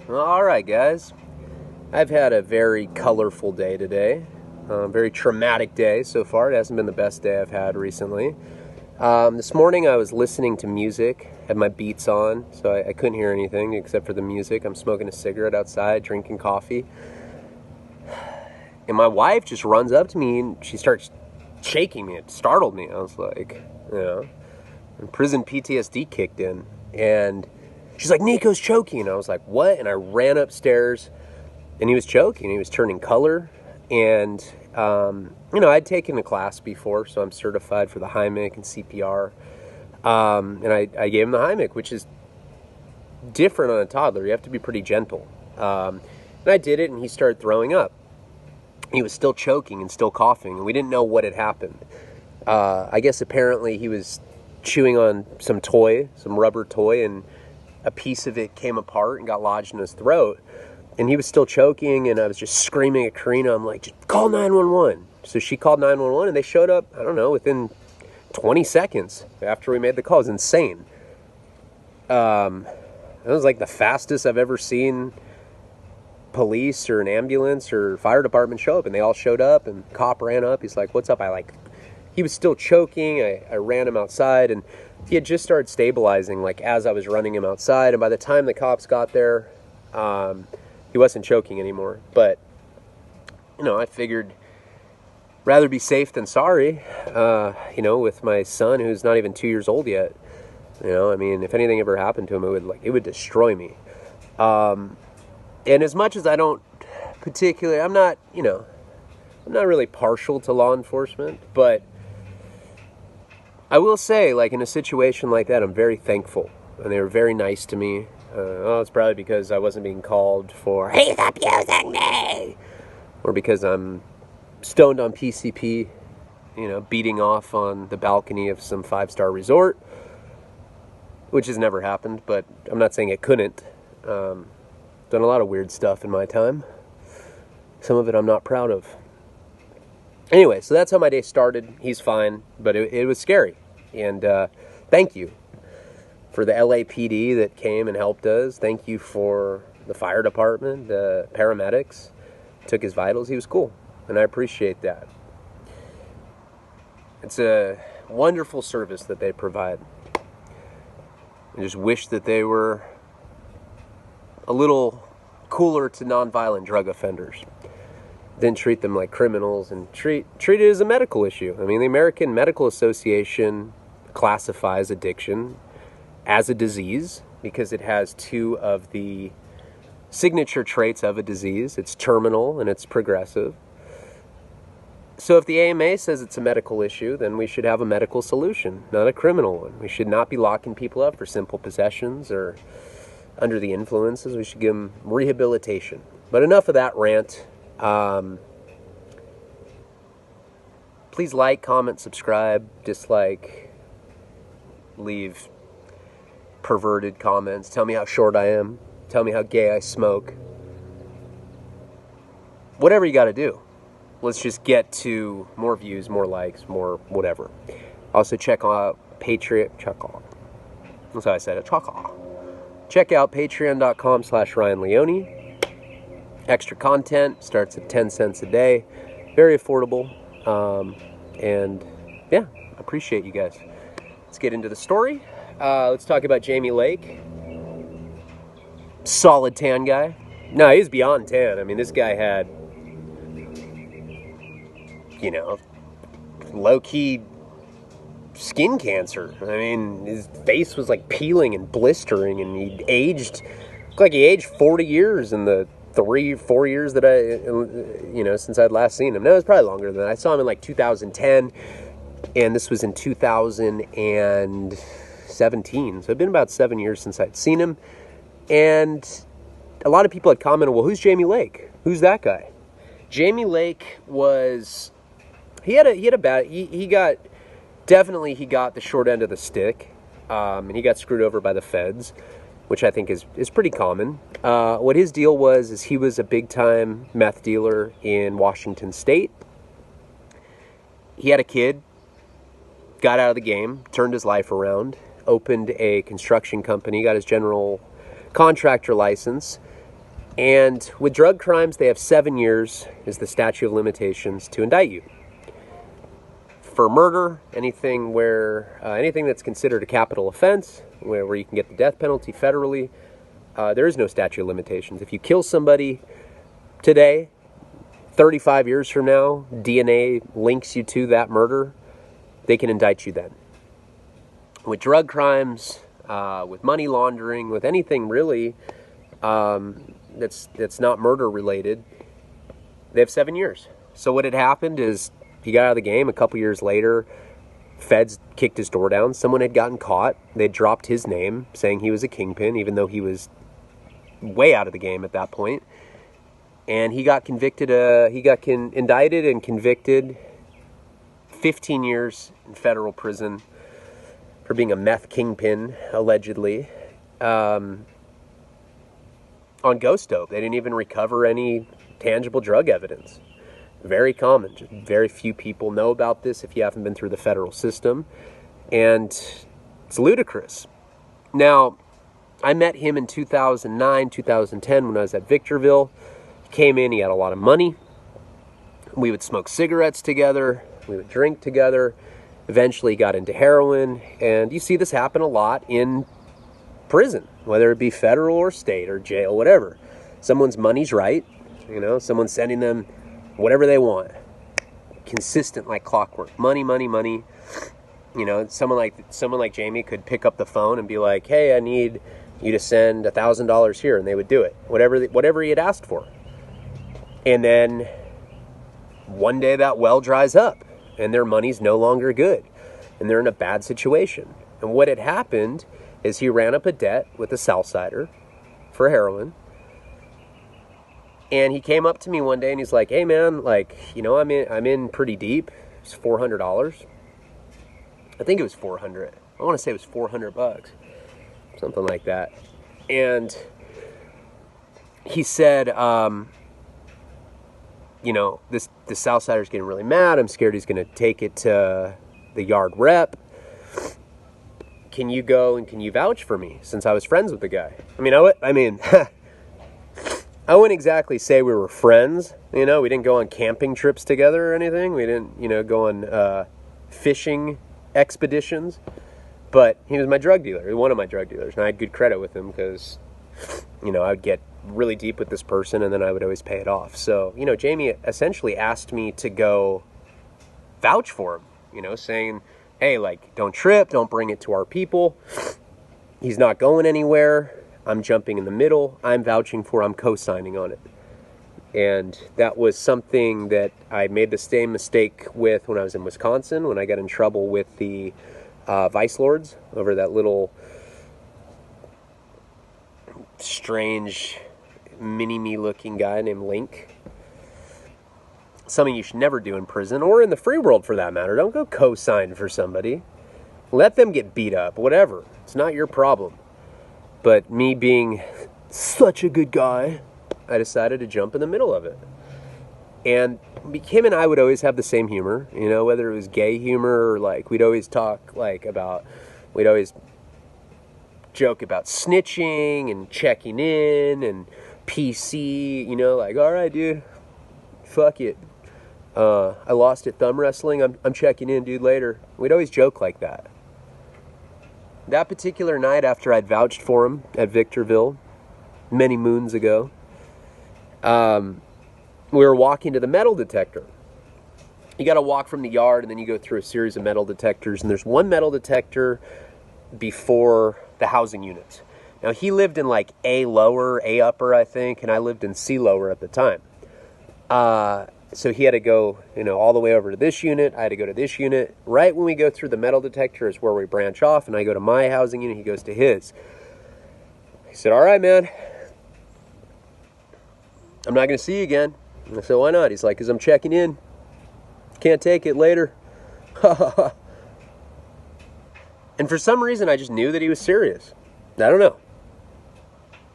All right, guys. I've had a very colorful day today. Very traumatic day so far. It hasn't been the best day I've had recently. This morning I was listening to music, had my beats on, so I couldn't hear anything except for the music. I'm smoking a cigarette outside, drinking coffee. And my wife just runs up to me and she starts shaking me. It startled me. I was like, prison PTSD kicked in. And she's like, Nicos choking. And I was like, what? And I ran upstairs and he was choking. He was turning color. And, I'd taken a class before, so I'm certified for the Heimlich and CPR. And I gave him the Heimlich, which is different on a toddler. You have to be pretty gentle. And I did it, and he started throwing up. He was still choking and still coughing, and we didn't know what had happened. I guess apparently he was chewing on some rubber toy, and a piece of it came apart and got lodged in his throat. And he was still choking, and I was just screaming at Karina. I'm like, just call 911. So she called 911, and they showed up, I don't know, within 20 seconds after we made the call. It was insane. It was like the fastest I've ever seen police or an ambulance or fire department show up. And they all showed up, and the cop ran up. He's like, what's up? He was still choking. I ran him outside, and he had just started stabilizing, like, as I was running him outside. And by the time the cops got there, he wasn't choking anymore. But, I figured rather be safe than sorry, with my son who's not even 2 years old yet. If anything ever happened to him, it would destroy me. And as much as I don't particularly, I'm not really partial to law enforcement, but I will say, like, in a situation like that, I'm very thankful. And they were very nice to me. It's probably because I wasn't being called for, he's abusing me! Or because I'm stoned on PCP, beating off on the balcony of some 5-star resort, which has never happened, but I'm not saying it couldn't. Done a lot of weird stuff in my time. Some of it I'm not proud of. Anyway, so that's how my day started. He's fine, but it was scary. And thank you for the LAPD that came and helped us. Thank you for the fire department, the paramedics. Took his vitals. He was cool, and I appreciate that. It's a wonderful service that they provide. I just wish that they were a little cooler to nonviolent drug offenders. Didn't treat them like criminals and treat it as a medical issue. The American Medical Association classifies addiction as a disease because it has two of the signature traits of a disease. It's terminal and it's progressive. So if the AMA says it's a medical issue, then we should have a medical solution, not a criminal one. We should not be locking people up for simple possessions or under the influences. We should give them rehabilitation. But enough of that rant. Please like, comment, subscribe, dislike, leave perverted comments. Tell me how short I am. Tell me how gay I smoke. Whatever you got to do. Let's just get to more views, more likes, more whatever. Also check out Patreon. That's how I said it. Check out patreon.com/Ryan Leone. Extra content starts at 10 cents a day. Very affordable. And yeah, appreciate you guys. Let's get into the story. Let's talk about Jamie Lake. Solid tan guy. No, he's beyond tan. This guy had, low-key skin cancer. His face was like peeling and blistering, and looked like he aged 40 years in the 3-4 years that since I'd last seen him. No, it was probably longer than that. I saw him in like 2010, and this was in 2017. So it'd been about 7 years since I'd seen him. And a lot of people had commented, well, who's Jamie Lake? Who's that guy? Jamie Lake was, he got the short end of the stick, and he got screwed over by the feds, which I think is pretty common. What his deal was is he was a big-time meth dealer in Washington State. He had a kid, got out of the game, turned his life around, opened a construction company, got his general contractor license, And with drug crimes, they have 7 years is the statute of limitations to indict you. For murder, anything that's considered a capital offense, where you can get the death penalty federally, there is no statute of limitations. If you kill somebody today, 35 years from now, DNA links you to that murder, they can indict you then. With drug crimes, with money laundering, with anything really that's not murder related, they have 7 years. So what had happened is he got out of the game. A couple years later, feds kicked his door down. Someone had gotten caught. They dropped his name, saying he was a kingpin, even though he was way out of the game at that point. And he got convicted. Indicted and convicted. 15 years in federal prison for being a meth kingpin, allegedly. On ghost dope. They didn't even recover any tangible drug evidence. Very common. Just very few people know about this if you haven't been through the federal system. And it's ludicrous. Now, I met him in 2009, 2010 when I was at Victorville. He came in, he had a lot of money. We would smoke cigarettes together. We would drink together. Eventually got into heroin. And you see this happen a lot in prison, whether it be federal or state or jail, whatever. Someone's money's right. Someone's sending them whatever they want. Consistent like clockwork. Money, money, money. Someone like Jamie could pick up the phone and be like, hey, I need you to send $1,000 here, and they would do it. Whatever he had asked for. And then one day that well dries up and their money's no longer good. And they're in a bad situation. And what had happened is he ran up a debt with a Southsider for heroin. And he came up to me one day and he's like, hey man, I'm in pretty deep. It's $400. I think it was $400. I want to say it was $400. Something like that. And he said, this Southsider's getting really mad. I'm scared he's going to take it to the yard rep. Can you go and can you vouch for me? Since I was friends with the guy. I wouldn't exactly say we were friends. We didn't go on camping trips together or anything. We didn't, go on fishing expeditions. But he was my drug dealer. He was one of my drug dealers. And I had good credit with him because, I would get really deep with this person and then I would always pay it off. So, Jamie essentially asked me to go vouch for him, saying, hey, don't trip, don't bring it to our people. He's not going anywhere. I'm jumping in the middle. I'm vouching for, I'm co-signing on it. And that was something that I made the same mistake with when I was in Wisconsin, when I got in trouble with the Vice Lords over that little strange mini-me looking guy named Link. Something you should never do in prison or in the free world for that matter. Don't go co-sign for somebody. Let them get beat up, whatever. It's not your problem. But me being such a good guy, I decided to jump in the middle of it. And him and I would always have the same humor, whether it was gay humor or we'd always talk we'd always joke about snitching and checking in and PC, all right, dude, fuck it. I lost at thumb wrestling. I'm checking in, dude, later. We'd always joke like that. That particular night after I'd vouched for him at Victorville many moons ago, we were walking to the metal detector. You got to walk from the yard and then you go through a series of metal detectors. And there's one metal detector before the housing units. Now, he lived in A lower, A upper, I think, and I lived in C lower at the time. So he had to go, all the way over to this unit. I had to go to this unit. Right when we go through the metal detector is where we branch off, and I go to my housing unit. He goes to his. He said, all right, man. I'm not going to see you again. And I said, why not? He's like, because I'm checking in. Can't take it later. And for some reason, I just knew that he was serious. I don't know.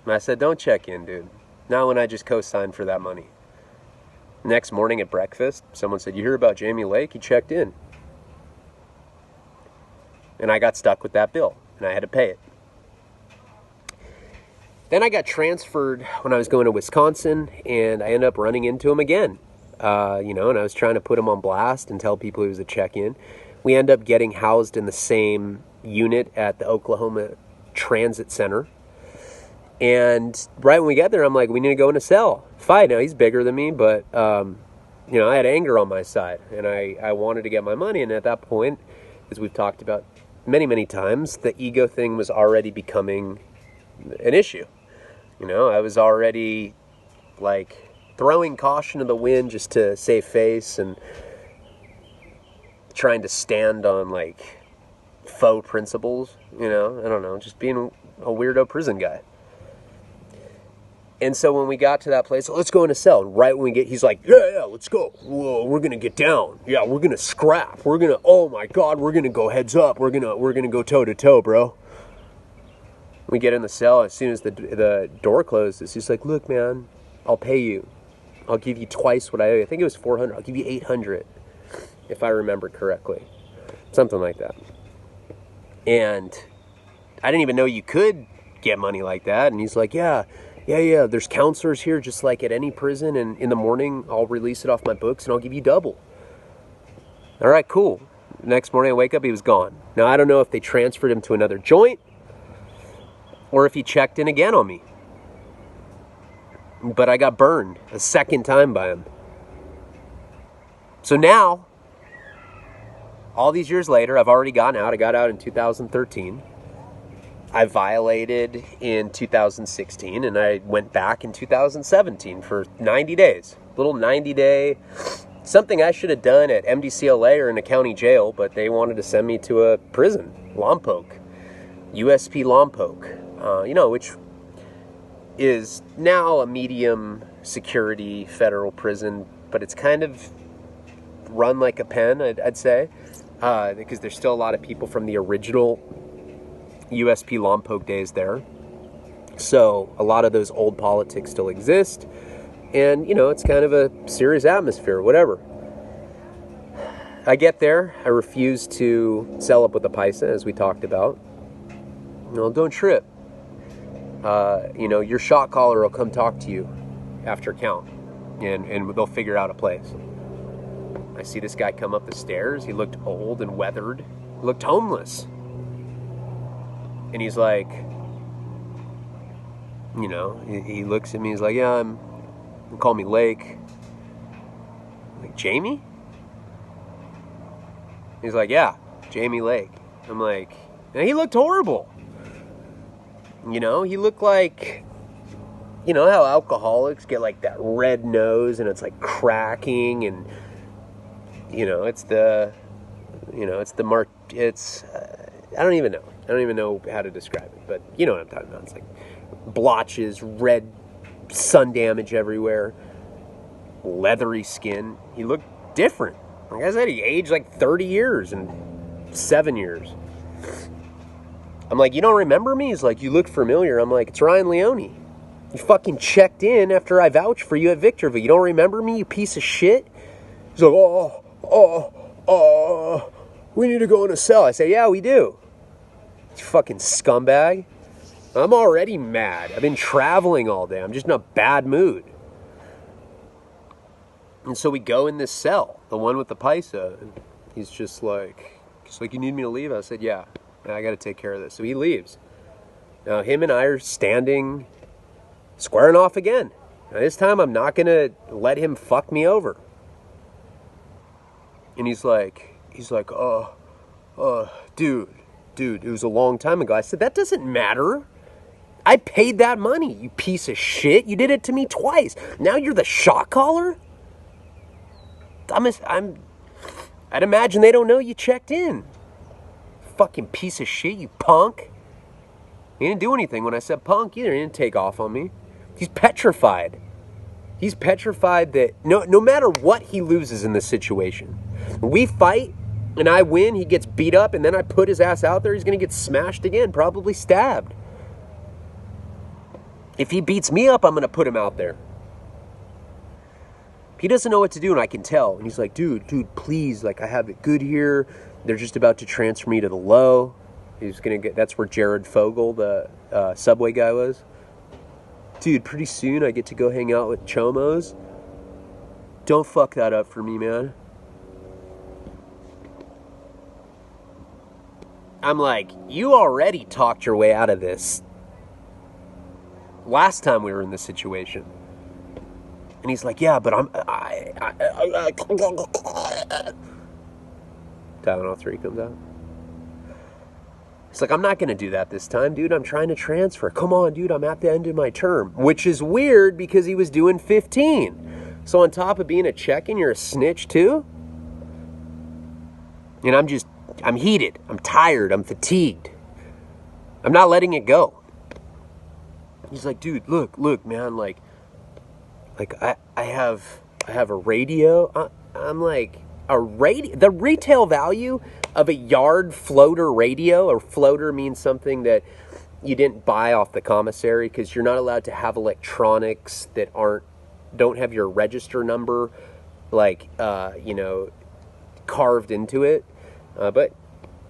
And I said, don't check in, dude. Not when I just co-signed for that money. Next morning at breakfast, someone said, you hear about Jamie Lake? He checked in. And I got stuck with that bill, and I had to pay it. Then I got transferred when I was going to Wisconsin, and I ended up running into him again. And I was trying to put him on blast and tell people he was a check-in. We end up getting housed in the same unit at the Oklahoma Transit Center. And right when we get there, I'm like, we need to go in a cell. Fine. Now, he's bigger than me, but, I had anger on my side, and I wanted to get my money. And at that point, as we've talked about many, many times, the ego thing was already becoming an issue. I was already, throwing caution to the wind just to save face and trying to stand on, faux principles, I don't know, just being a weirdo prison guy. And so when we got to that place, let's go in a cell. And right when we get, he's like, yeah, let's go. Whoa, we're going to get down. Yeah, we're going to scrap. Oh my God, we're going to go heads up. We're going to go toe to toe, bro. We get in the cell. As soon as the door closes, he's like, look, man, I'll pay you. I'll give you twice what I owe you. I think it was $400. I'll give you $800, if I remember correctly. Something like that. And I didn't even know you could get money like that. And he's like, yeah, there's counselors here just like at any prison, and in the morning I'll release it off my books and I'll give you double. All right, cool. Next morning I wake up, he was gone. Now I don't know if they transferred him to another joint or if he checked in again on me. But I got burned a second time by him. So now, all these years later, I've already gotten out. I got out in 2013. I violated in 2016, and I went back in 2017 for 90 days. Little 90-day, something I should have done at MDCLA or in a county jail, but they wanted to send me to a prison, Lompoc, USP Lompoc, which is now a medium security federal prison, but it's kind of run like a pen, I'd say, because there's still a lot of people from the original USP Lompoc days there. So a lot of those old politics still exist. And, it's kind of a serious atmosphere, whatever. I get there. I refuse to sell up with the paisa, as we talked about. Don't trip. Your shotcaller will come talk to you after count. And they'll figure out a place. I see this guy come up the stairs. He looked old and weathered. He looked homeless. And he's like, he looks at me. He's like, yeah, call me Lake. I'm like, Jamie? He's like, yeah, Jamie Lake. I'm like, and he looked horrible. He looked like, how alcoholics get like that red nose and it's like cracking and, I don't even know. I don't even know how to describe it, but you know what I'm talking about. It's like blotches, red sun damage everywhere, leathery skin. He looked different. Like I said, he aged like 30 years in 7 years. I'm like, you don't remember me? He's like, you look familiar. I'm like, it's Ryan Leone. You fucking checked in after I vouched for you at Victorville. You don't remember me, you piece of shit? He's like, we need to go in a cell. I say, yeah, we do. You fucking scumbag. I'm already mad. I've been traveling all day. I'm just in a bad mood. And so we go in this cell, the one with the paisa. And he's just like, you need me to leave? I said, yeah, I got to take care of this. So he leaves. Now him and I are standing, squaring off again. Now, this time I'm not going to let him fuck me over. And he's like, dude, it was a long time ago. I said, that doesn't matter. I paid that money, you piece of shit. You did it to me twice. Now you're the shot caller? I'd imagine they don't know you checked in. Fucking piece of shit, you punk. He didn't do anything when I said punk either. He didn't take off on me. He's petrified. He's petrified that no matter what he loses in this situation, we fight and I win, he gets beat up, and then I put his ass out there, he's going to get smashed again, probably stabbed. If he beats me up, I'm going to put him out there. He doesn't know what to do, and I can tell. And he's like, dude, please, I have it good here. They're just about to transfer me to the low. He's going to get, that's where Jared Fogle, the Subway guy was. dude, pretty soon I get to go hang out with chomos. Don't fuck that up for me, man. I'm like, you already talked your way out of this last time we were in this situation. And he's like, yeah, but Tylenol 3 comes out. He's like, I'm not going to do that this time, dude. I'm trying to transfer. Come on, dude. I'm at the end of my term. Which is weird because he was doing 15. So on top of being a check-in, you're a snitch too? And I'm heated. I'm tired. I'm fatigued. I'm not letting it go. He's like, dude, look, man, like I have a radio. I'm like, a radio? The retail value of a yard floater radio, or floater means something that you didn't buy off the commissary, because you're not allowed to have electronics that don't have your register number, like, carved into it. But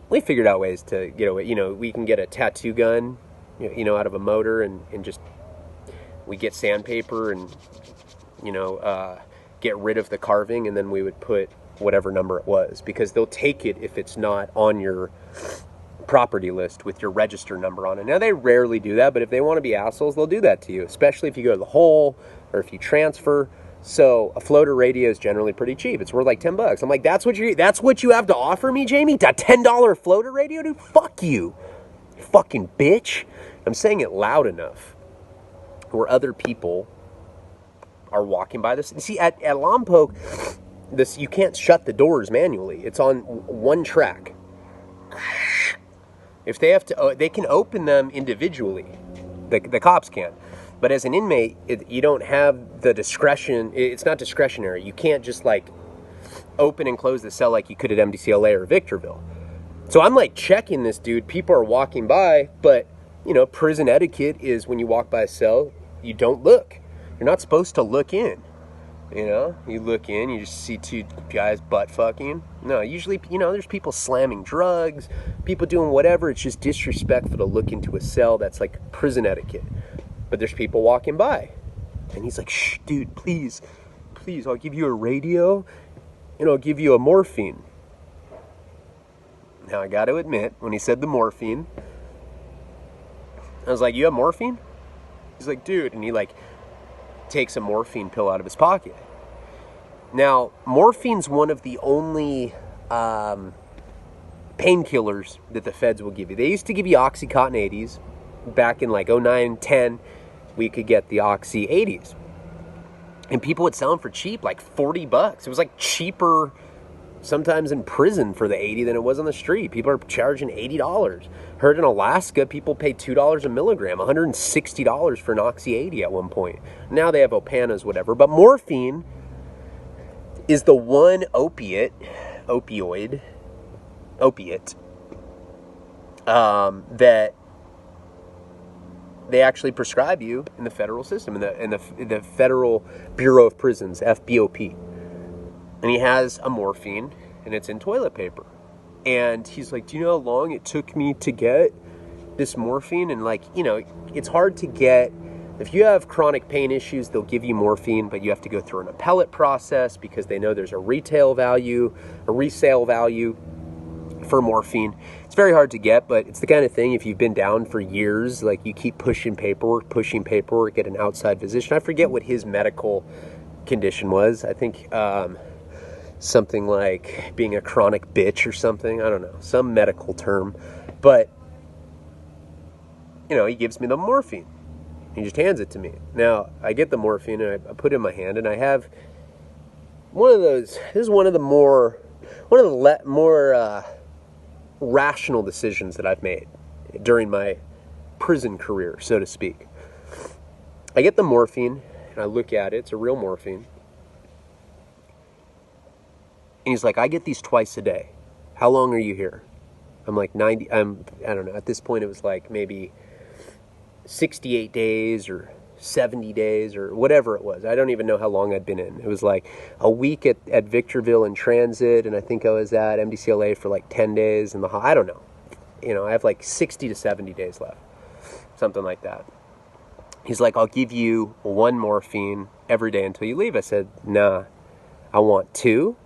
we figured out ways to get away. We can get a tattoo gun, out of a motor, and just, we get sandpaper and, get rid of the carving, and then we would put whatever number it was, because they'll take it if it's not on your property list with your register number on it. Now, they rarely do that, but if they want to be assholes, they'll do that to you, especially if you go to the hole or if you transfer. So a floater radio is generally pretty cheap. It's worth like $10. I'm like, that's what you have to offer me, Jamie? A $10 floater radio, dude? Fuck you, fucking bitch. I'm saying it loud enough where other people are walking by this. See, at Lompoc, you can't shut the doors manually. It's on one track. If they have to, they can open them individually. The cops can. But as an inmate, you don't have the discretion. It's not discretionary. You can't just like open and close the cell like you could at MDCLA or Victorville. So I'm like checking this dude. People are walking by, but prison etiquette is when you walk by a cell, you don't look. You're not supposed to look in. You look in, you just see two guys butt fucking. No, usually, there's people slamming drugs, people doing whatever. It's just disrespectful to look into a cell. That's like prison etiquette. But there's people walking by. And he's like, shh, dude, please, I'll give you a radio and I'll give you a morphine. Now, I got to admit, when he said the morphine, I was like, you have morphine? He's like, dude. And he like takes a morphine pill out of his pocket. Now, morphine's one of the only painkillers that the feds will give you. They used to give you Oxycontin 80s. Back in like 09, 10, we could get the Oxy 80s. And people would sell them for cheap, like $40. It was like cheaper sometimes in prison for the 80 than it was on the street. People are charging $80. Heard in Alaska, people pay $2 a milligram, $160 for an Oxy 80 at one point. Now they have Opanas, whatever. But morphine is the one opiate that they actually prescribe you in the federal system, in the Federal Bureau of Prisons, FBOP. And he has a morphine, and it's in toilet paper. And he's like, do you know how long it took me to get this morphine? And like, it's hard to get. If you have chronic pain issues, they'll give you morphine, but you have to go through an appellate process because they know there's a resale value for morphine. It's very hard to get, but it's the kind of thing, if you've been down for years, like you keep pushing paperwork, get an outside physician. I forget what his medical condition was. I think something like being a chronic bitch or something. I don't know, some medical term. But, he gives me the morphine. He just hands it to me. Now, I get the morphine and I put it in my hand, and I have one of those. This is one of the more rational decisions that I've made during my prison career, so to speak. I get the morphine and I look at it. It's a real morphine. And he's like, I get these twice a day. How long are you here? I'm like, I don't know. At this point, it was like maybe 68 days or 70 days or whatever it was. I don't even know how long I'd been in. It was like a week at Victorville in transit, and I think I was at MDCLA for like 10 days. I don't know. I have like 60 to 70 days left. Something like that. He's like, I'll give you 1 morphine every day until you leave. I said, nah, I want 2.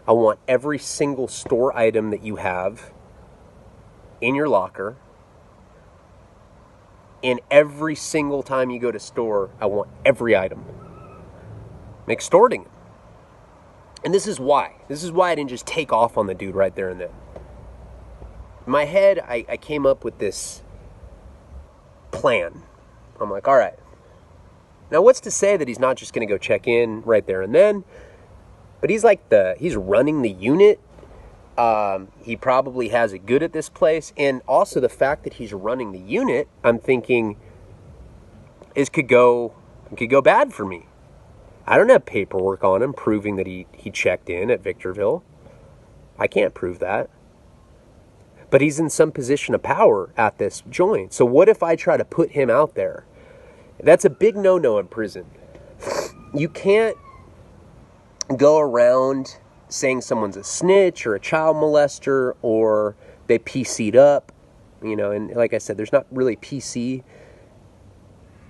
I want every single store item that you have in your locker. And every single time you go to store, I want every item. I'm extorting him. And this is why. This is why I didn't just take off on the dude right there and then. In my head, I came up with this plan. I'm like, all right. Now, what's to say that he's not just going to go check in right there and then? But he's running the unit. He probably has it good at this place. And also the fact that he's running the unit, I'm thinking, could go bad for me. I don't have paperwork on him proving that he checked in at Victorville. I can't prove that. But he's in some position of power at this joint. So what if I try to put him out there? That's a big no-no in prison. You can't go around saying someone's a snitch or a child molester or they PC'd up, and like I said, there's not really PC,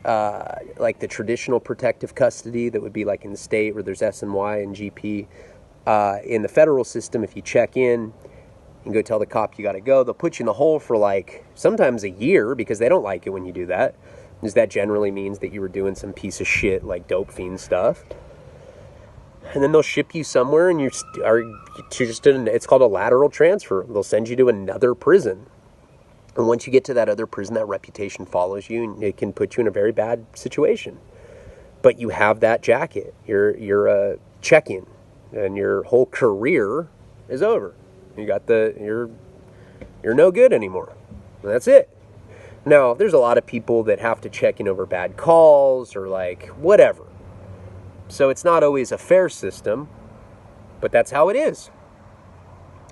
like the traditional protective custody that would be like in the state where there's SNY and GP. In the federal system, if you check in and go tell the cop you got to go, they'll put you in the hole for like sometimes a year because they don't like it when you do that. Because that generally means that you were doing some piece of shit like dope fiend stuff. And then they'll ship you somewhere and it's called a lateral transfer. They'll send you to another prison. And once you get to that other prison, that reputation follows you and it can put you in a very bad situation. But you have that jacket. You're a check-in and your whole career is over. You're no good anymore. And that's it. Now, there's a lot of people that have to check in over bad calls or like whatever. So it's not always a fair system, but that's how it is.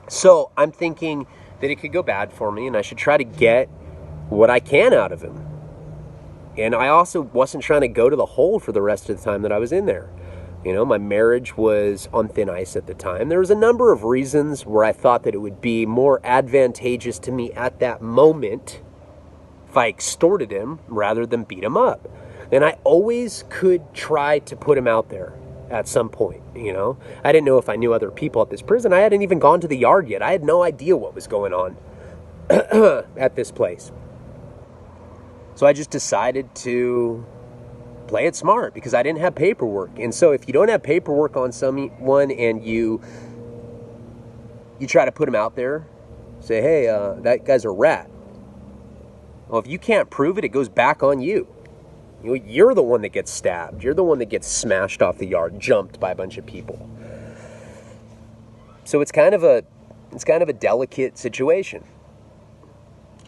So I'm thinking that it could go bad for me and I should try to get what I can out of him. And I also wasn't trying to go to the hole for the rest of the time that I was in there. My marriage was on thin ice at the time. There was a number of reasons where I thought that it would be more advantageous to me at that moment if I extorted him rather than beat him up. And I always could try to put him out there at some point, I didn't know if I knew other people at this prison. I hadn't even gone to the yard yet. I had no idea what was going on at this place. So I just decided to play it smart because I didn't have paperwork. And so if you don't have paperwork on someone and you try to put him out there, say, hey, that guy's a rat. Well, if you can't prove it, it goes back on you. You're the one that gets stabbed. You're the one that gets smashed off the yard, jumped by a bunch of people. So it's kind of a delicate situation.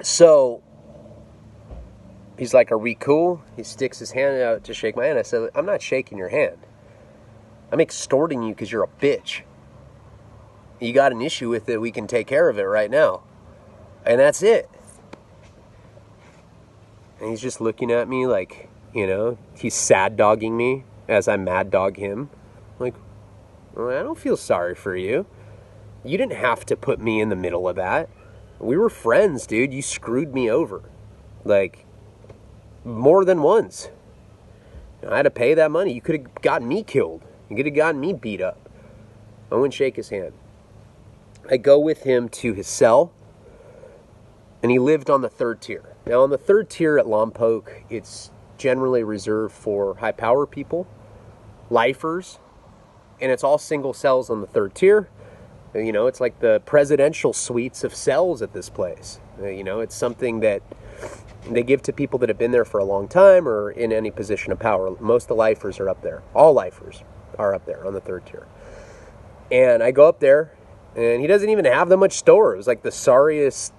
So he's like, are we cool? He sticks his hand out to shake my hand. I said, I'm not shaking your hand. I'm extorting you because you're a bitch. You got an issue with it, we can take care of it right now. And that's it. And he's just looking at me like, he's sad dogging me as I mad dog him. Like, well, I don't feel sorry for you. You didn't have to put me in the middle of that. We were friends, dude. You screwed me over. Like, more than once. I had to pay that money. You could have gotten me killed. You could have gotten me beat up. I wouldn't shake his hand. I go with him to his cell, and he lived on the 3rd tier. Now, on the 3rd tier at Lompoc, it's generally reserved for high power people, lifers, and it's all single cells on the 3rd tier. It's like the presidential suites of cells at this place. It's something that they give to people that have been there for a long time or in any position of power. Most of the lifers are up there. All lifers are up there on the 3rd tier. And I go up there, and he doesn't even have that much store. It was like the sorriest,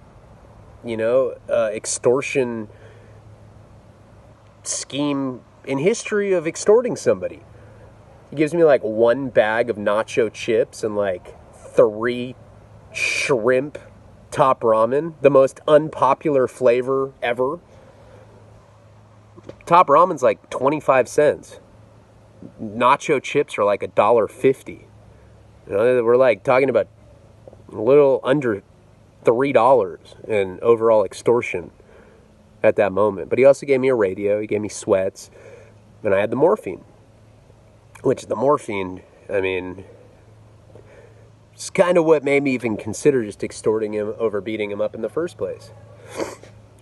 extortion scheme in history of extorting somebody. He gives me like 1 bag of nacho chips and like 3 shrimp top ramen, the most unpopular flavor ever. Top ramen's like 25 cents. Nacho chips are like $1.50. We're like talking about a little under $3 in overall extortion at that moment. But he also gave me a radio, he gave me sweats, and I had the morphine. Which the morphine, I mean, it's kind of what made me even consider just extorting him over beating him up in the first place.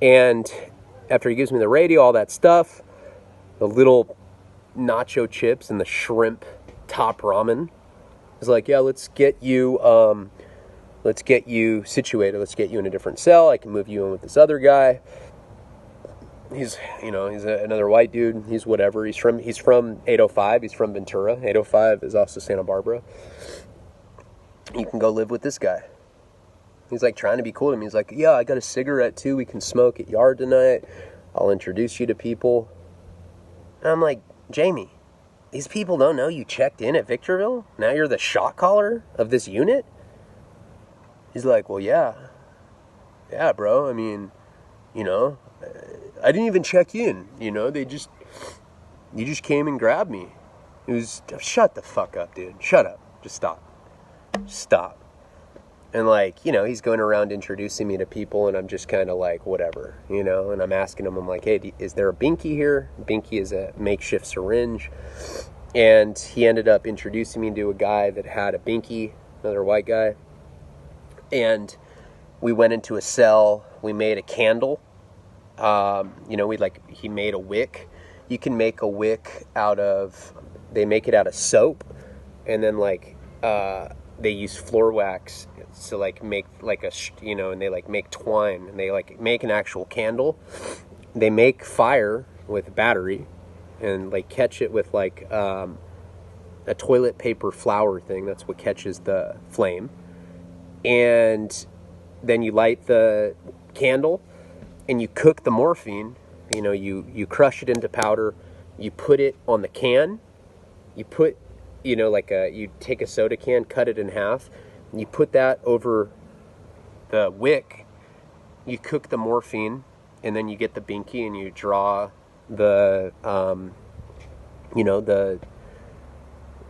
And after he gives me the radio, all that stuff, the little nacho chips and the shrimp top ramen, he's like, yeah, let's get you situated. Let's get you in a different cell. I can move you in with this other guy. He's another white dude. He's whatever. He's from 805. He's from Ventura. 805 is also Santa Barbara. You can go live with this guy. He's like trying to be cool to me. He's like, yeah, I got a cigarette too. We can smoke at Yard tonight. I'll introduce you to people. And I'm like, Jamie, these people don't know you checked in at Victorville? Now you're the shotcaller of this unit? He's like, well, yeah. Yeah, bro. I mean, I didn't even check in. You just came and grabbed me. It was, shut the fuck up, dude. Shut up. Just stop. Stop. And he's going around introducing me to people, and I'm just kind of like, whatever, and I'm asking him, I'm like, hey, is there a binky here? Binky is a makeshift syringe. And he ended up introducing me to a guy that had a binky, another white guy. And we went into a cell. We made a candle. He made a wick. You can make a wick they make it out of soap, and then they use floor wax to make and they make twine, and they make an actual candle. They make fire with battery, and catch it with a toilet paper flower thing. That's what catches the flame. And then you light the candle, and you cook the morphine. You crush it into powder. You put it on the can. You put, you take a soda can, cut it in half, and you put that over the wick. You cook the morphine, and then you get the binky, and you draw the,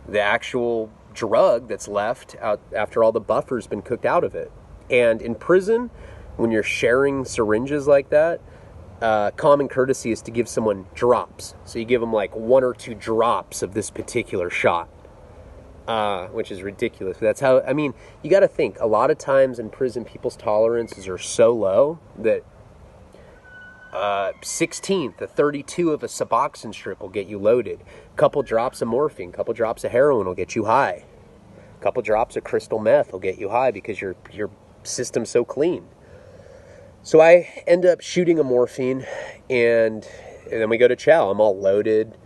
the actual drug that's left out after all the buffer's been cooked out of it. And in prison, when you're sharing syringes like that, common courtesy is to give someone drops. So you give them 1 or 2 drops of this particular shot, which is ridiculous. That's how, you got to think, a lot of times in prison, people's tolerances are so low that 16th, a 32 of a Suboxone strip will get you loaded. A couple drops of morphine, a couple drops of heroin will get you high. A couple drops of crystal meth will get you high because your system's so clean. So I end up shooting a morphine, and then we go to chow. I'm all loaded,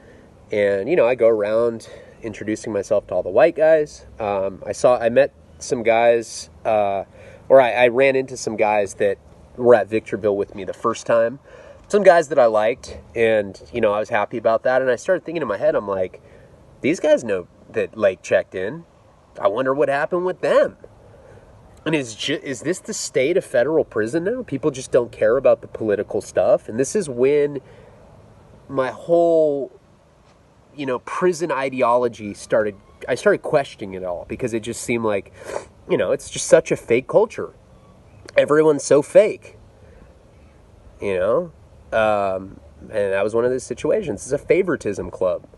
and I go around introducing myself to all the white guys. I met some guys, I ran into some guys that were at Victorville with me the first time. Some guys that I liked, and I was happy about that. And I started thinking in my head, I'm like, these guys know that checked in. I wonder what happened with them. And is this the state of federal prison now? People just don't care about the political stuff. And this is when my whole, prison ideology started. I started questioning it all, because it just seemed like, it's just such a fake culture. Everyone's so fake, and that was one of those situations. It's a favoritism club.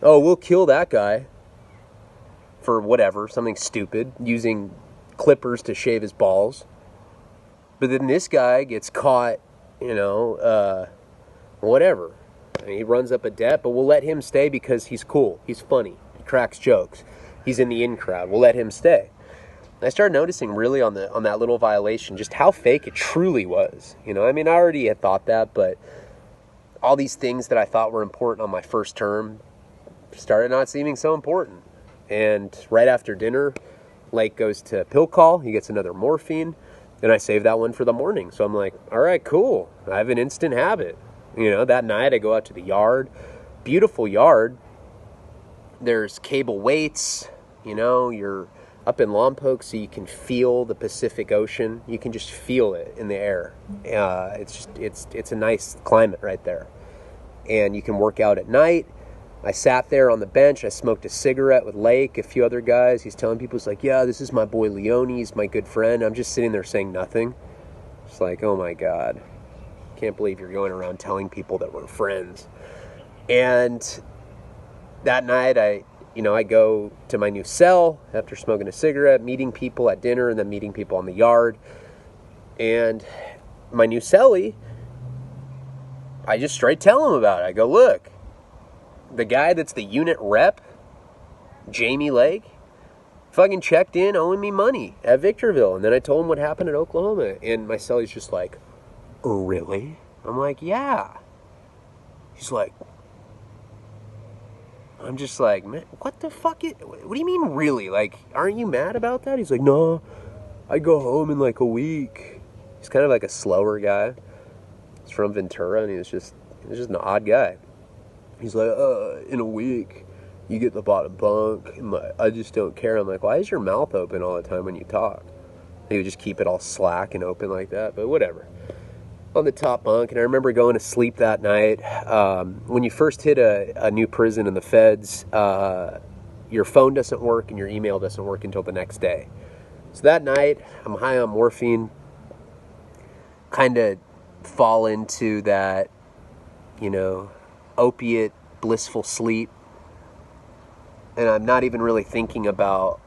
Oh, we'll kill that guy for whatever, something stupid, using clippers to shave his balls. But then this guy gets caught, whatever. He runs up a debt, but we'll let him stay because he's cool. He's funny. He cracks jokes. He's in the in crowd. We'll let him stay. I started noticing really on that little violation just how fake it truly was. I already had thought that, but all these things that I thought were important on my first term started not seeming so important. And right after dinner, Lake goes to pill call. He gets another morphine, and I save that one for the morning. So I'm like, all right, cool. I have an instant habit. That night I go out to the yard. Beautiful yard. There's cable weights. You're up in Lompoc, so you can feel the Pacific Ocean. You can just feel it in the air. It's a nice climate right there. And you can work out at night. I sat there on the bench. I smoked a cigarette with Lake, a few other guys. He's telling people, he's like, yeah, this is my boy Leone. He's my good friend. I'm just sitting there saying nothing. It's like, oh my God. Can't believe you're going around telling people that we're friends. And that night, I go to my new cell after smoking a cigarette, meeting people at dinner, and then meeting people on the yard. And my new cellie, I just straight tell him about it. I go, look, the guy that's the unit rep, Jamie Lake, fucking checked in owing me money at Victorville. And then I told him what happened in Oklahoma. And my cellie's just like, really? I'm like, yeah. He's like, I'm just like, man, what the fuck? What do you mean, really? Like, aren't you mad about that? He's like, no, I go home in like a week. He's kind of like a slower guy. He's from Ventura, and he's just an odd guy. He's like, in a week, you get the bottom bunk. And I just don't care. I'm like, why is your mouth open all the time when you talk? He would just keep it all slack and open like that, but whatever. On the top bunk, and I remember going to sleep that night. When you first hit a new prison in the feds, your phone doesn't work and your email doesn't work until the next day. So that night, I'm high on morphine, kind of fall into that, opiate, blissful sleep. And I'm not even really thinking about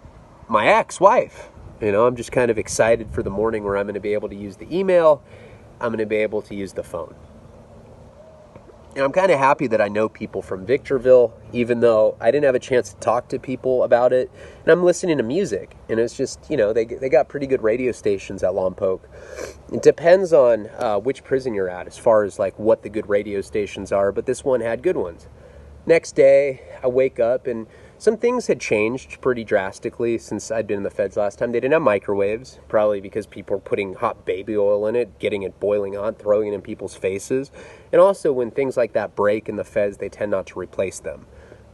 my ex-wife. I'm just kind of excited for the morning where I'm going to be able to use the email. I'm going to be able to use the phone. And I'm kind of happy that I know people from Victorville, even though I didn't have a chance to talk to people about it. And I'm listening to music. And it's just, they got pretty good radio stations at Lompoc. It depends on which prison you're at as far as like what the good radio stations are. But this one had good ones. Next day, I wake up and some things had changed pretty drastically since I'd been in the feds last time. They didn't have microwaves, probably because people were putting hot baby oil in it, getting it boiling hot, throwing it in people's faces. And also when things like that break in the feds, they tend not to replace them.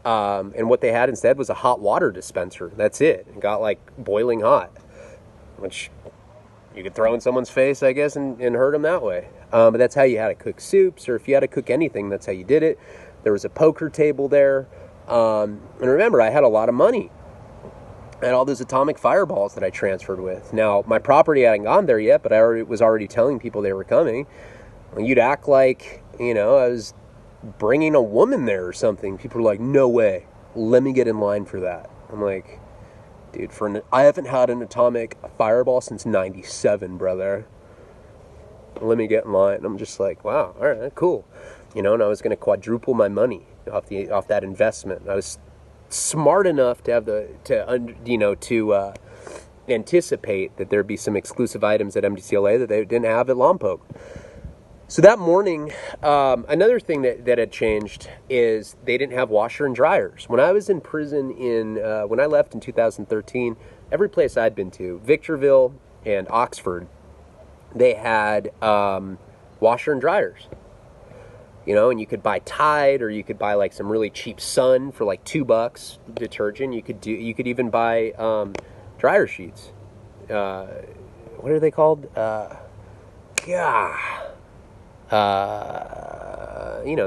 And what they had instead was a hot water dispenser. That's it. It got like boiling hot, which you could throw in someone's face, I guess, and hurt them that way. But that's how you had to cook soups, or if you had to cook anything, that's how you did it. There was a poker table there. And remember, I had a lot of money. I had all those atomic fireballs that I transferred with. Now, my property hadn't gone there yet, but I was already telling people they were coming. You'd act like, I was bringing a woman there or something. People were like, no way. Let me get in line for that. I'm like, dude, I haven't had an atomic fireball since 97, brother. Let me get in line. I'm just like, wow, all right, cool. And I was going to quadruple my money off that investment. I was smart enough to have to anticipate that there'd be some exclusive items at MDCLA that they didn't have at Lompoc. So that morning, another thing that had changed is they didn't have washer and dryers. When I was in prison when I left in 2013, every place I'd been to, Victorville and Oxford, they had washer and dryers. And you could buy Tide, or you could buy like some really cheap Sun for like $2 detergent. You could even buy dryer sheets. What are they called? The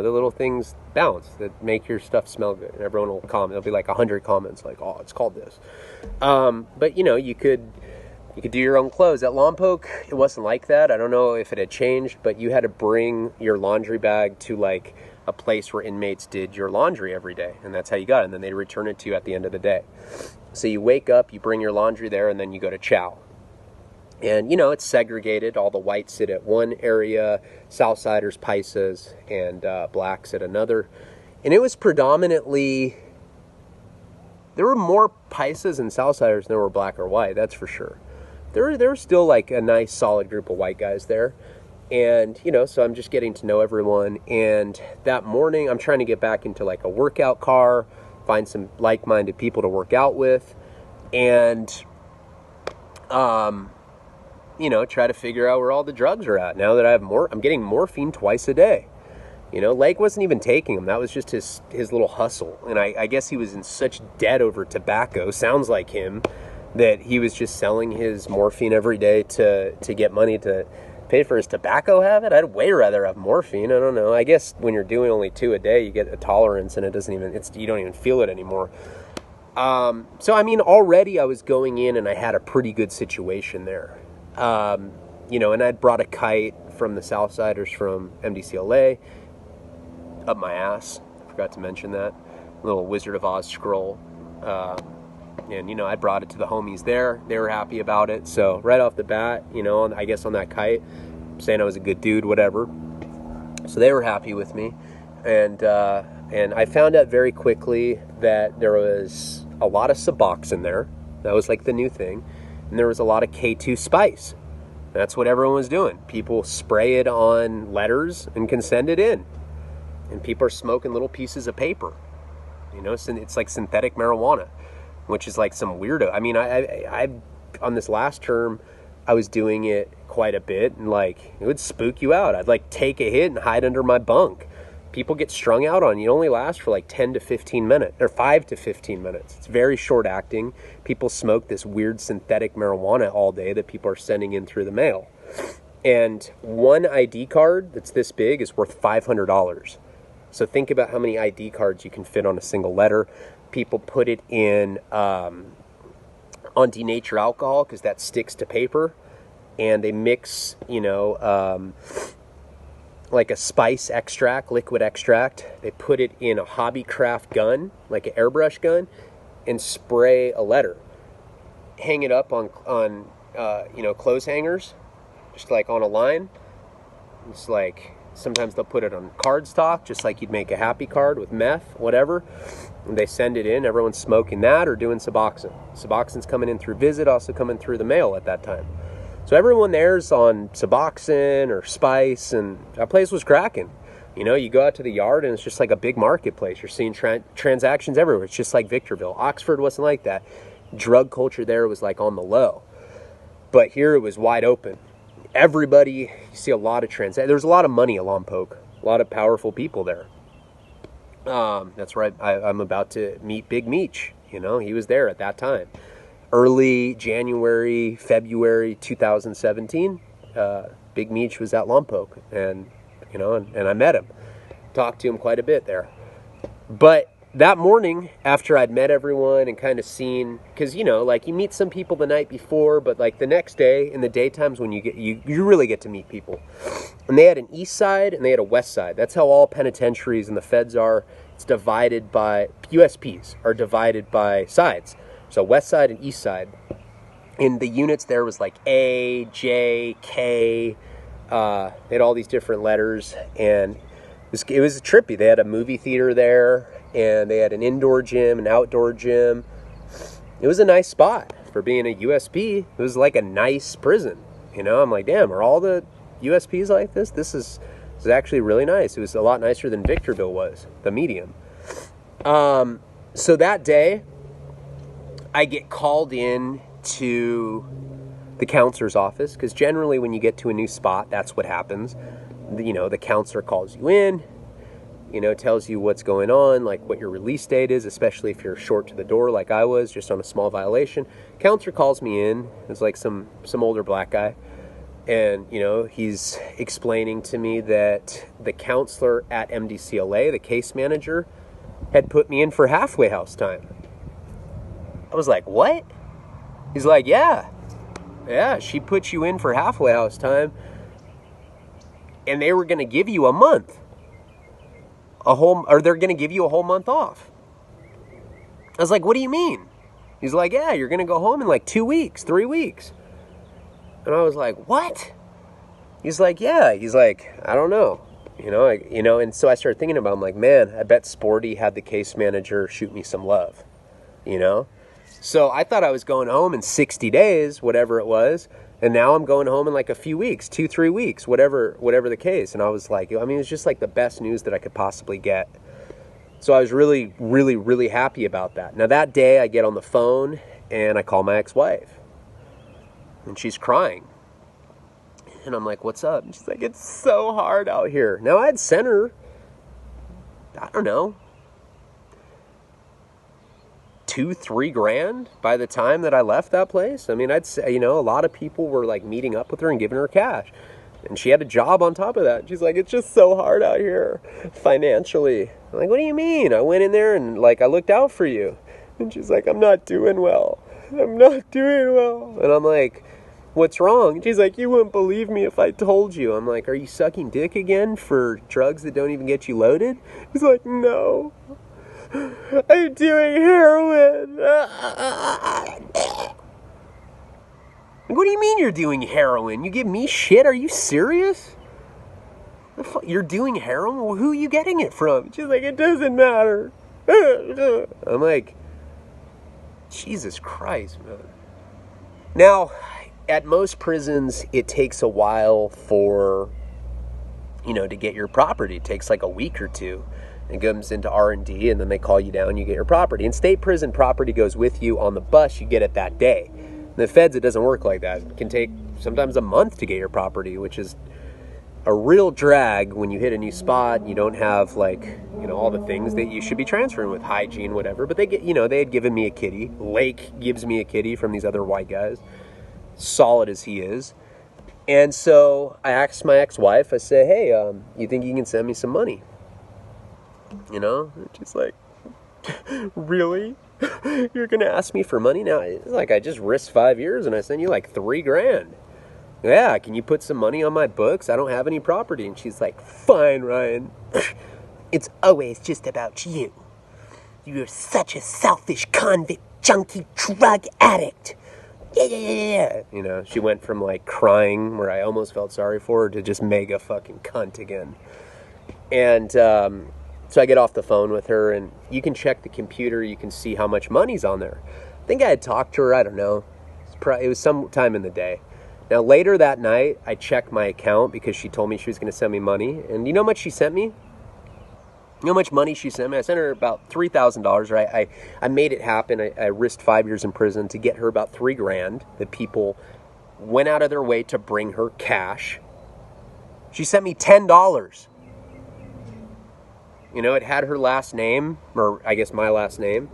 little things, Balance, that make your stuff smell good. And everyone will comment. There'll be like 100 comments like, oh, it's called this. But you could do your own clothes. At Lompoc, it wasn't like that. I don't know if it had changed, but you had to bring your laundry bag to like a place where inmates did your laundry every day. And that's how you got it. And then they'd return it to you at the end of the day. So you wake up, you bring your laundry there, and then you go to chow. And, it's segregated. All the whites sit at one area, Southsiders, Paisas, and blacks at another. And it was predominantly, there were more Paisas and Southsiders than there were black or white, that's for sure. There was still like a nice solid group of white guys there. And, so I'm just getting to know everyone. And that morning I'm trying to get back into like a workout car, find some like-minded people to work out with, and, try to figure out where all the drugs are at. Now that I'm getting morphine twice a day. Lake wasn't even taking them. That was just his little hustle. And I guess he was in such debt over tobacco, sounds like him, that he was just selling his morphine every day to get money to pay for his tobacco habit. I'd way rather have morphine. I don't know. I guess when you're doing only 2 a day, you get a tolerance, and you don't even feel it anymore. So already I was going in and I had a pretty good situation there. And I'd brought a kite from the Southsiders from MDCLA up my ass. Forgot to mention that. Little Wizard of Oz scroll. And, you know, I brought it to the homies there. They were happy about it. So right off the bat, you know, I guess on that kite, saying I was a good dude, whatever. So they were happy with me. And I found out very quickly that there was a lot of Suboxone there. That was like the new thing. And there was a lot of K2 spice. That's what everyone was doing. People spray it on letters and can send it in. And people are smoking little pieces of paper. You know, it's like synthetic marijuana, which is like some weirdo. I mean, I on this last term, I was doing it quite a bit, and like it would spook you out. I'd like take a hit and hide under my bunk. People get strung out on you. It only lasts for like 10 to 15 minutes, or 5 to 15 minutes. It's very short acting. People smoke this weird synthetic marijuana all day that people are sending in through the mail. And one ID card that's this big is worth $500. So think about how many ID cards you can fit on a single letter. People put it in on denatured alcohol because that sticks to paper. And they mix, you know, like a spice extract, liquid extract. They put it in a hobbycraft gun, like an airbrush gun, and spray a letter. Hang it up on you know, clothes hangers, just like on a line. It's like, sometimes they'll put it on cardstock, just like you'd make a happy card with meth, whatever. And they send it in. Everyone's smoking that or doing Suboxone. Suboxone's coming in through Visit, also coming through the mail at that time. So everyone there's on Suboxone or spice, and that place was cracking. You know, you go out to the yard and it's just like a big marketplace. You're seeing transactions everywhere. It's just like Victorville. Oxford wasn't like that. Drug culture there was like on the low. But here it was wide open. Everybody, you see a lot of there's a lot of money at Lompoc. A lot of powerful people there. That's right. I'm about to meet Big Meech. You know, he was there at that time. Early January, February 2017, Big Meech was at Lompoc, and you know, and I met him, talked to him quite a bit there. But that morning, after I'd met everyone and kind of seen, because you know, like you meet some people the night before, but like the next day, in the daytimes when you really get to meet people. And they had an east side and they had a west side. That's how all penitentiaries and the feds are. It's divided by USPs are divided by sides. So west side and east side. And the units there was like A, J, K. They had all these different letters. And it was trippy. They had a movie theater there. And they had an indoor gym, an outdoor gym. It was a nice spot for being a USP. It was like a nice prison. You know, I'm like, damn, are all the USPs like this? This is actually really nice. It was a lot nicer than Victorville was, the medium. So that day, I get called in to the counselor's office, because generally when you get to a new spot, that's what happens. You know, the counselor calls you in, you know, tells you what's going on, like what your release date is, especially if you're short to the door like I was, just on a small violation. Counselor calls me in. It's like some older black guy. And, you know, he's explaining to me that the counselor at MDCLA, the case manager, had put me in for halfway house time. I was like, what? He's like, yeah, she put you in for halfway house time, and they were going to give you a month. They're going to give you a whole month off. I was like, what do you mean? He's like, yeah, you're going to go home in like 2 weeks, 3 weeks. And I was like, what? He's like, yeah. He's like, I don't know. And so I started thinking about it. I'm like, man, I bet Sporty had the case manager shoot me some love, you know? So I thought I was going home in 60 days, whatever it was. And now I'm going home in like a few weeks, 2-3 weeks, whatever the case. And I was like, I mean, it's just like the best news that I could possibly get. So I was really, really, really happy about that. Now that day I get on the phone and I call my ex-wife. And she's crying. And I'm like, what's up? And she's like, it's so hard out here. Now I'd sent her, I don't know, $2-3 grand by the time that I left that place. I mean, I'd say, a lot of people were like meeting up with her and giving her cash. And she had a job on top of that. She's like, it's just so hard out here financially. I'm like, what do you mean? I went in there and like, I looked out for you. And she's like, I'm not doing well. And I'm like, what's wrong? She's like, you wouldn't believe me if I told you. I'm like, are you sucking dick again for drugs that don't even get you loaded? He's like, no. I'm doing heroin. What do you mean you're doing heroin? You give me shit? Are you serious? You're doing heroin? Well, who are you getting it from? She's like, it doesn't matter. I'm like, Jesus Christ, man. Now, at most prisons, it takes a while for, to get your property. It takes like a week or two. It comes into R&D, and then they call you down, you get your property. In state prison, property goes with you on the bus. You get it that day. In the feds, it doesn't work like that. It can take sometimes a month to get your property, which is a real drag when you hit a new spot. You don't have all the things that you should be transferring with hygiene, whatever. But they had given me a kitty. Lake gives me a kitty from these other white guys, solid as he is. And so I asked my ex-wife, I said, hey, you think you can send me some money? And she's like, really? You're going to ask me for money now? It's like, I just risked 5 years and I sent you like $3,000. Yeah, can you put some money on my books? I don't have any property. And she's like, fine, Ryan. It's always just about you. You're such a selfish convict, junkie, drug addict. Yeah. She went from like crying, where I almost felt sorry for her, to just mega fucking cunt again. And so I get off the phone with her, and you can check the computer. You can see how much money's on there. I think I had talked to her, I don't know. It was some time in the day. Now, later that night, I checked my account because she told me she was going to send me money. And you know how much she sent me? You know how much money she sent me? I sent her about $3,000. Right? I made it happen. I risked 5 years in prison to get her about $3,000. The people went out of their way to bring her cash. She sent me $10. It had her last name, or I guess my last name.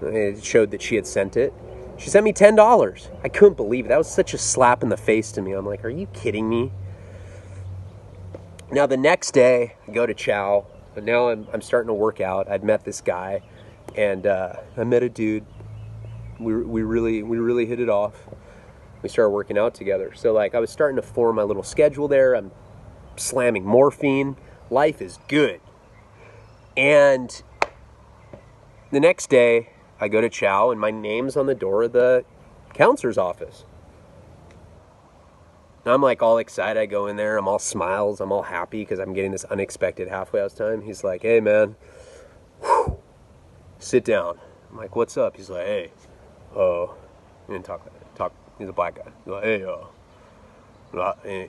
It showed that she had sent it. She sent me $10. I couldn't believe it. That was such a slap in the face to me. I'm like, are you kidding me? Now, the next day, I go to chow. But now I'm starting to work out. I'd met this guy, and I met a dude. We really hit it off. We started working out together. So, I was starting to form my little schedule there. I'm slamming morphine. Life is good. And the next day, I go to chow, and my name's on the door of the counselor's office. And I'm all excited. I go in there. I'm all smiles. I'm all happy because I'm getting this unexpected halfway house time. He's like, hey, man, sit down. I'm like, what's up? He's like, hey, he didn't talk. He's a black guy. He's like, hey,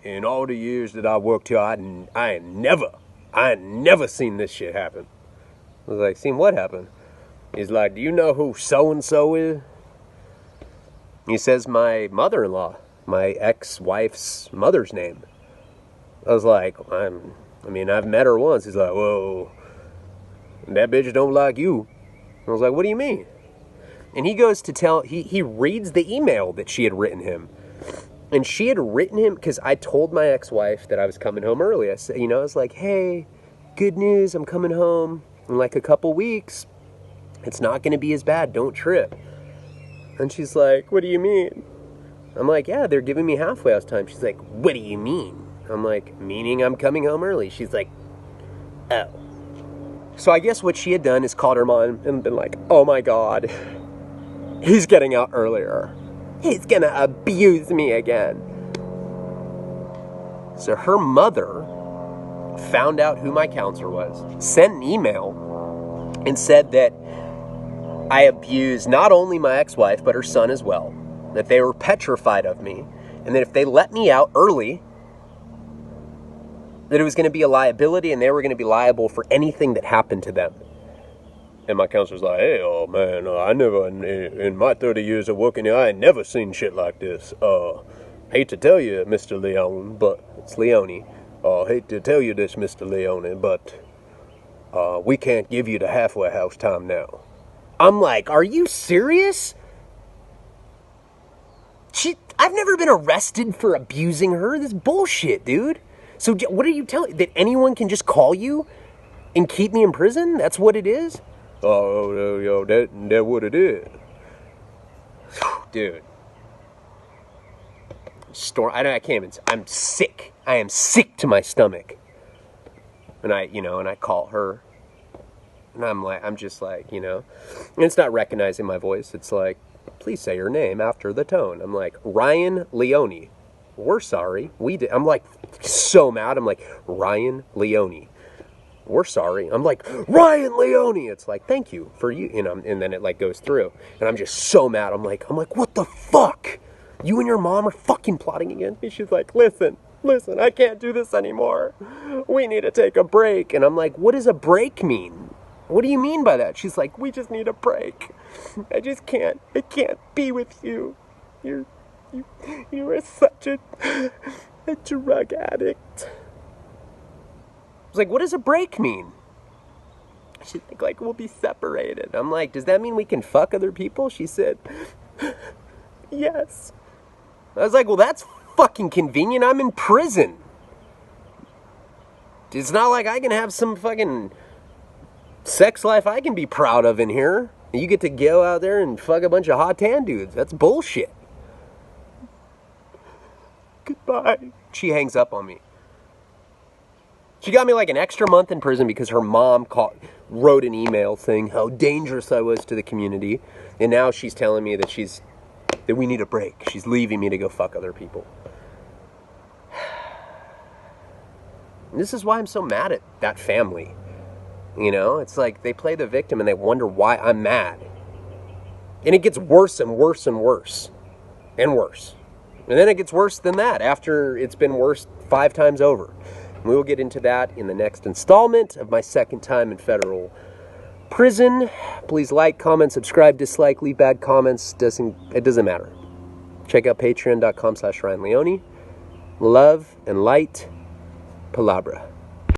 in all the years that I worked here, I ain't never seen this shit happen. I was like, seen what happen? He's like, do you know who so-and-so is? He says my mother-in-law, my ex-wife's mother's name. I was like, I've met her once. He's like, whoa, that bitch don't like you. I was like, what do you mean? And he goes to tell, he reads the email that she had written him. And she had written him, because I told my ex-wife that I was coming home early. I said, I was like, hey, good news, I'm coming home in a couple weeks. It's not going to be as bad. Don't trip. And she's like, what do you mean? I'm like, yeah, they're giving me halfway house time. She's like, what do you mean? I'm like, meaning I'm coming home early. She's like, oh. So I guess what she had done is called her mom and been like, oh my God, he's getting out earlier. He's going to abuse me again. So her mother found out who my counselor was, sent an email, and said that I abused not only my ex-wife, but her son as well. That they were petrified of me. And that if they let me out early, that it was going to be a liability and they were going to be liable for anything that happened to them. And my counselor's like, hey, oh man, I never, in my 30 years of working here, I ain't never seen shit like this. Hate to tell you, Mr. Leone, but it's Leone. Hate to tell you this, Mr. Leone, but we can't give you the halfway house time now. I'm like, are you serious? I've never been arrested for abusing her. This is bullshit, dude. So what are you telling? That anyone can just call you and keep me in prison? That's what it is? Oh, that's what it is. Dude. I can't even, I'm sick. I am sick to my stomach. And I call her. And I'm just like, and it's not recognizing my voice. It's like, please say your name after the tone. I'm like, Ryan Leone. We're sorry. I'm like, so mad. I'm like, Ryan Leone. We're sorry. I'm like, Ryan Leone. It's like, thank you for you. And then it like goes through. And I'm just so mad. I'm like, what the fuck? You and your mom are fucking plotting against me? She's like, listen, I can't do this anymore. We need to take a break. And I'm like, what does a break mean? What do you mean by that? She's like, we just need a break. I can't be with you. You are such a drug addict. I was like, what does a break mean? She's like, we'll be separated. I'm like, does that mean we can fuck other people? She said, yes. I was like, well, that's fucking convenient. I'm in prison. It's not like I can have some fucking sex life I can be proud of in here. You get to go out there and fuck a bunch of hot tan dudes. That's bullshit. Goodbye. She hangs up on me. She got me like an extra month in prison because her mom wrote an email saying how dangerous I was to the community. And now she's telling me that we need a break. She's leaving me to go fuck other people. And this is why I'm so mad at that family. It's like they play the victim and they wonder why I'm mad. And it gets worse and worse and worse. And worse. And then it gets worse than that after it's been worse 5 times over. And we will get into that in the next installment of my second time in federal prison. Please like, comment, subscribe, dislike, leave bad comments. It doesn't matter. Check out patreon.com/Ryan Leone. Love and light. Palabra.